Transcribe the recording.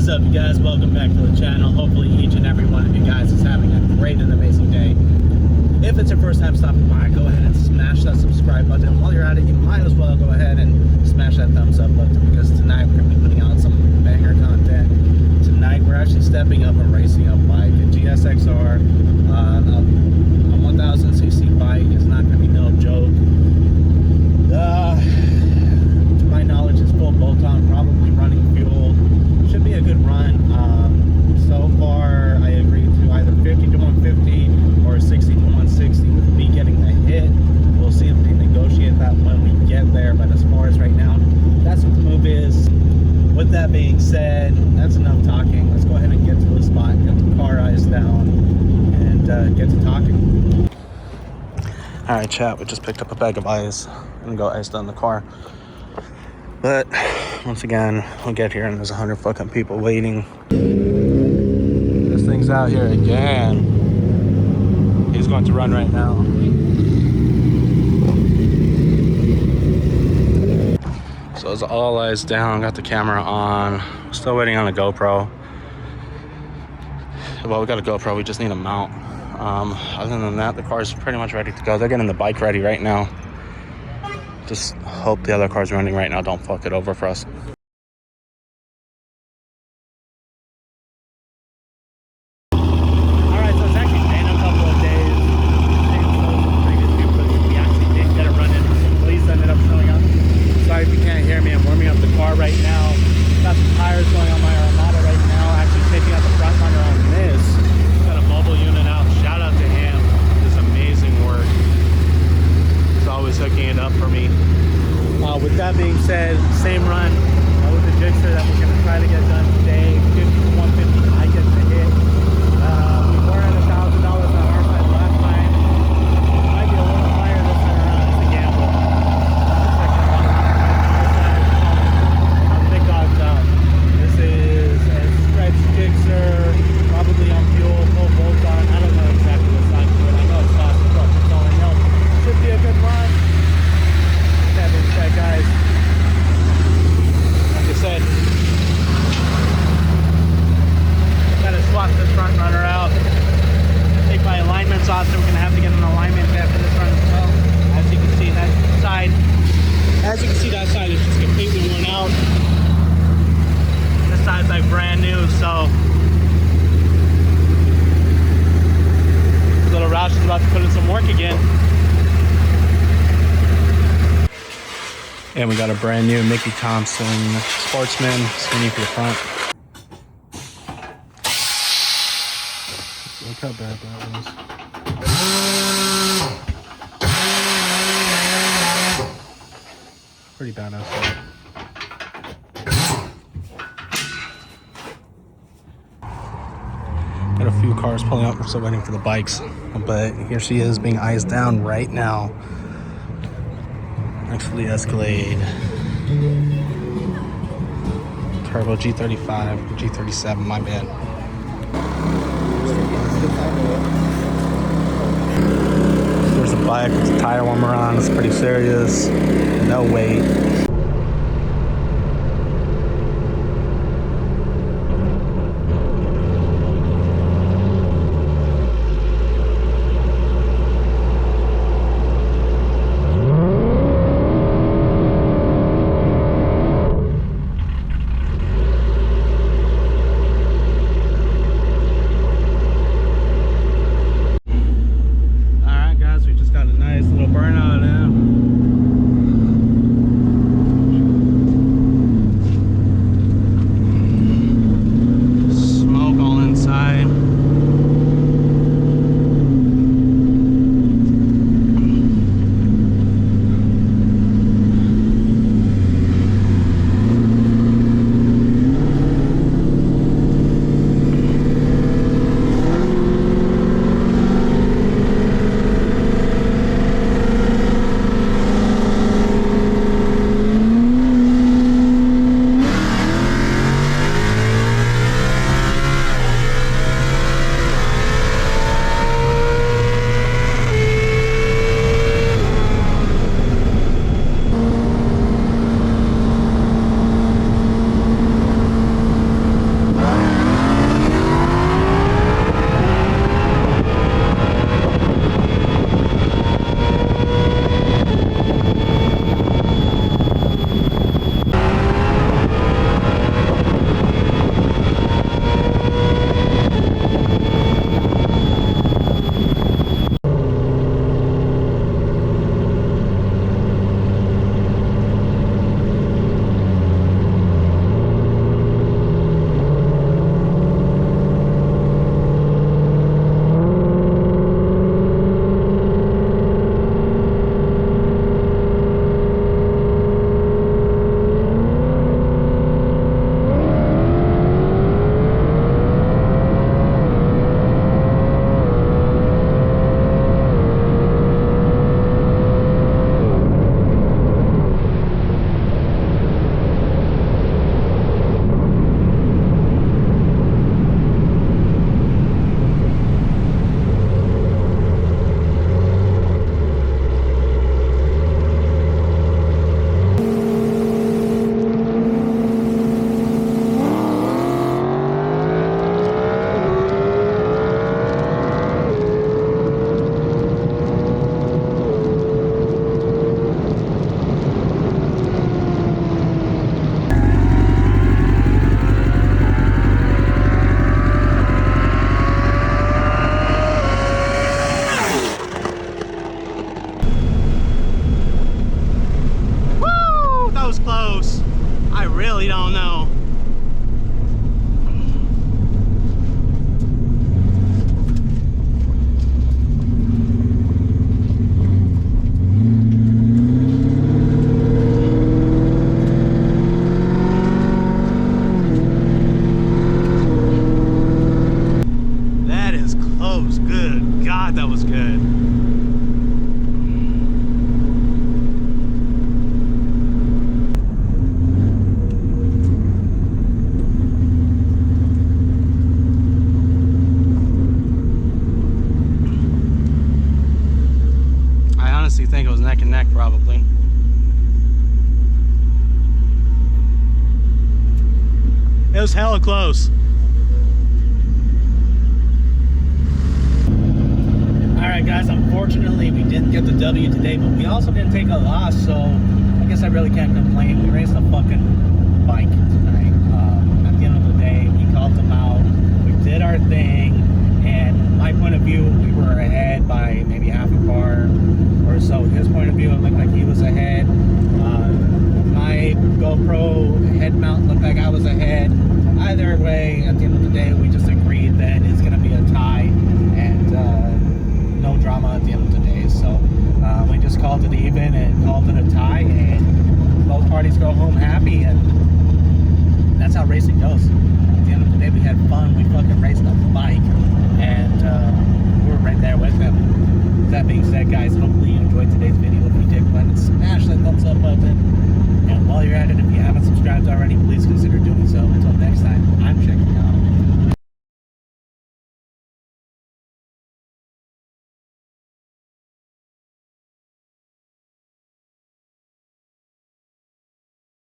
up, you guys? Welcome back to the channel. Hopefully each and every one of you guys is having a great and amazing day. If it's your first time stopping by, go ahead and smash that subscribe button. While you're at it, you might as well go ahead and smash that thumbs up button, because tonight we're going to be putting out some banger content. Tonight we're actually stepping up and racing a bike, a GSXR, a 1000cc bike. It's not going to be no joke. To my knowledge, it's full bolt-on, probably running fuel. Should be a good run. So far, I agree to either 50 to 150 or 60 to 160 with me getting the hit. We'll see if we negotiate that when we get there. But as far as right now, that's what the move is. With that being said, that's enough talking. Let's go ahead and get to the spot, get the car eyes down, and get to talking. All right, chat. We just picked up a bag of ice. I'm gonna go ice down the car. But once again, we'll get here and there's 100 fucking people waiting. This thing's out here again. He's going to run right now. So it's all eyes down, got the camera on. Still waiting on a GoPro. Well, we got a GoPro, we just need a mount. Other than that, the car's pretty much ready to go. They're getting the bike ready right now. Just hope the other car's running right now don't fuck it over for us. Alright, so it's actually been a couple of days. We actually did get a run in. Police ended up showing up. Sorry if you can't hear me. I'm warming up the car right now. Got the tires going on my Armada right now. Actually taking out the front runner on this. Got a mobile unit out. Shout out to him. This amazing work. He's always hooking it up for me. With that being said, same run with the Gixxer that we're going to try to get done today. 50 to 150, I get the hit. We were at $1,000 on our side last time. Might be a little higher this time around. It's a gamble. Big dogs out. This is a stretch Gixxer, probably on fuel, full bolt on. I don't know exactly what's on to it. I know it's fast truck. That's all I know. Should be a good run. That being said, guys, like I said, gotta swap this front runner out, take my alignments off, so we're gonna have to get an alignment after this run as well. As you can see, that side is just completely worn out. This side's like brand new, so little Roush is about to put in some work again. And we got a brand new Mickey Thompson Sportsman screening for the front. Look how bad that was. Pretty bad outside. Got a few cars pulling up. We're still waiting for the bikes. But here she is being eyes down right now. Next to the Escalade. Turbo G35, G37, my bad. There's a bike with a tire warmer on, it's pretty serious. No weight. really don't know. That is close. Good God, that was good. I honestly think it was neck and neck, probably. It was hella close. Alright guys, unfortunately we didn't get the W today, but we also didn't take a loss, so I guess I really can't complain. We raced a fucking bike tonight. At the end of the day, we called them out, we did our thing, and my point of view, we were ahead by maybe half a car or so. His point of view, it looked like he was ahead. My GoPro head mount looked like I was ahead. Either way, at the end of the day, we just agreed that it's going to be a tie, and no drama at the end of the day. So we just called it even and called it a tie, and both parties go home happy, and that's how racing goes. At the end of the day, we had fun. We fucking raced a bike, and we were right there with them. With that being said, guys, hopefully you enjoyed today's video. If you did, go ahead and smash that thumbs up button. And while you're at it, if you haven't subscribed already, please consider